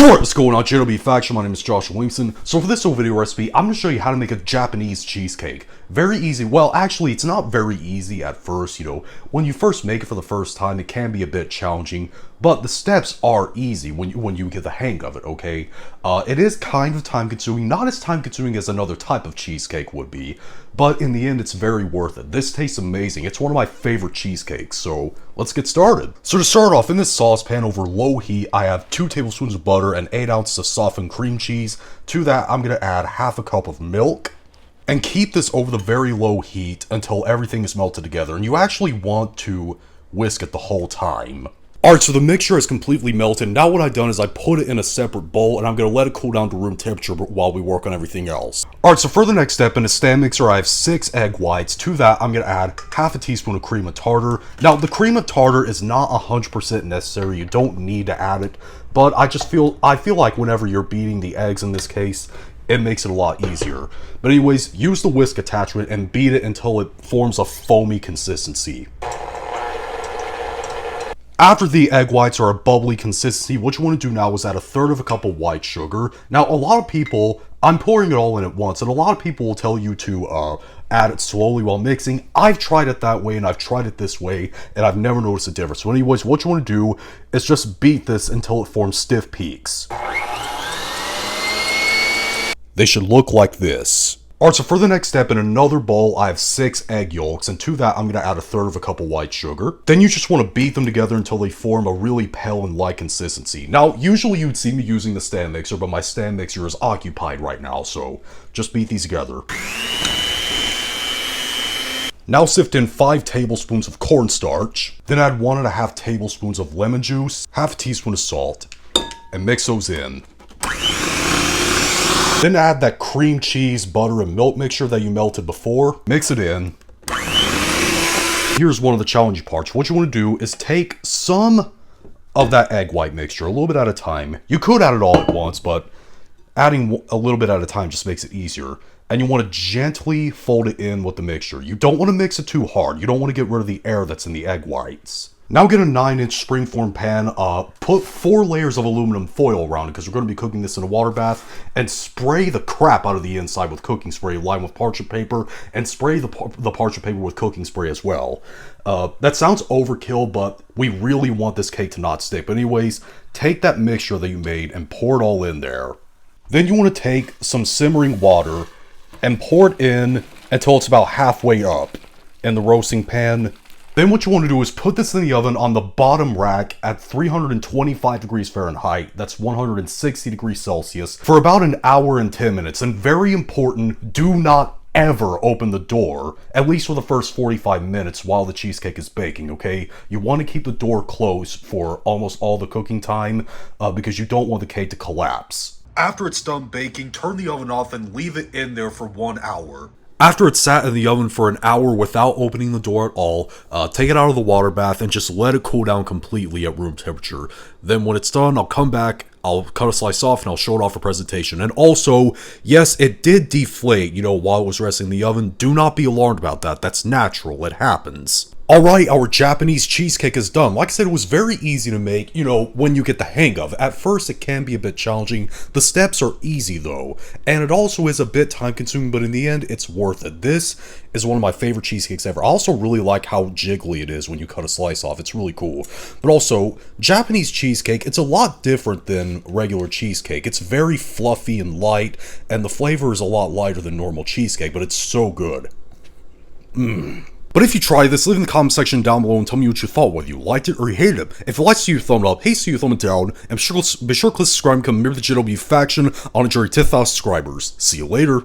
What's going on, JW Faction? My name is Josh Williamson. So for this whole video recipe, I'm going to show you how to make a Japanese cheesecake. Very easy. Well, actually, it's not very easy at first, When you first make it for the first time, it can be a bit challenging, but the steps are easy when you get the hang of it, okay? It is kind of time-consuming, not as time-consuming as another type of cheesecake would be, but in the end, it's very worth it. This tastes amazing. It's one of my favorite cheesecakes, so let's get started. So to start off, in this saucepan over low heat, I have 2 tablespoons of butter and 8 ounces of softened cream cheese. To that, I'm going to add half a cup of milk. And keep this over the very low heat until everything is melted together. And you actually want to whisk it the whole time. Alright, so the mixture is completely melted. Now what I've done is I put it in a separate bowl and I'm going to let it cool down to room temperature while we work on everything else. Alright, so for the next step, in a stand mixer I have 6 egg whites. To that, I'm going to add half a teaspoon of cream of tartar. Now, the cream of tartar is not 100% necessary. You don't need to add it. But I feel like whenever you're beating the eggs in this case, it makes it a lot easier. But anyways, use the whisk attachment and beat it until it forms a foamy consistency. After the egg whites are a bubbly consistency, what you want to do now is add 1/3 of a cup of white sugar. Now, a lot of people, I'm pouring it all in at once, and a lot of people will tell you to add it slowly while mixing. I've tried it that way, and I've tried it this way, and I've never noticed a difference. So anyways, what you want to do is just beat this until it forms stiff peaks. They should look like this. Alright, so for the next step, in another bowl, I have 6 egg yolks, and to that, I'm going to add 1/3 of a cup of white sugar. Then you just want to beat them together until they form a really pale and light consistency. Now, usually you'd see me using the stand mixer, but my stand mixer is occupied right now, so just beat these together. Now sift in 5 tablespoons of cornstarch, then add 1.5 tablespoons of lemon juice, half a teaspoon of salt, and mix those in. Then add that cream cheese, butter, and milk mixture that you melted before. Mix it in. Here's one of the challenging parts. What you want to do is take some of that egg white mixture, a little bit at a time. You could add it all at once, but adding a little bit at a time just makes it easier. And you want to gently fold it in with the mixture. You don't want to mix it too hard. You don't want to get rid of the air that's in the egg whites. Now get a 9-inch springform pan, put 4 layers of aluminum foil around it because we're going to be cooking this in a water bath, and spray the crap out of the inside with cooking spray, lined with parchment paper, and spray the parchment paper with cooking spray as well. That sounds overkill, but we really want this cake to not stick. But anyways, take that mixture that you made and pour it all in there. Then you want to take some simmering water and pour it in until it's about halfway up in the roasting pan. Then what you want to do is put this in the oven on the bottom rack at 325 degrees Fahrenheit, that's 160 degrees Celsius, for about 1 hour and 10 minutes. And very important, do not ever open the door, at least for the first 45 minutes while the cheesecake is baking, okay? You want to keep the door closed for almost all the cooking time because you don't want the cake to collapse. After it's done baking, turn the oven off and leave it in there for 1 hour. After it's sat in the oven for 1 hour without opening the door at all, take it out of the water bath and just let it cool down completely at room temperature. Then when it's done, I'll come back, I'll cut a slice off, and I'll show it off for presentation. And also, yes, it did deflate, while it was resting in the oven. Do not be alarmed about that. That's natural. It happens. Alright, our Japanese cheesecake is done. Like I said, it was very easy to make, when you get the hang of it. At first, it can be a bit challenging. The steps are easy, though. And it also is a bit time-consuming, but in the end, it's worth it. This is one of my favorite cheesecakes ever. I also really like how jiggly it is when you cut a slice off. It's really cool. But also, Japanese cheesecake, it's a lot different than regular cheesecake. It's very fluffy and light, and the flavor is a lot lighter than normal cheesecake, but it's so good. But if you try this, leave in the comment section down below and tell me what you thought, whether you liked it or you hated it. If you liked it, see your thumb up, hate see your thumb down, and be sure to click subscribe and become a member of the JW Faction on a journey to 10,000 subscribers. See you later.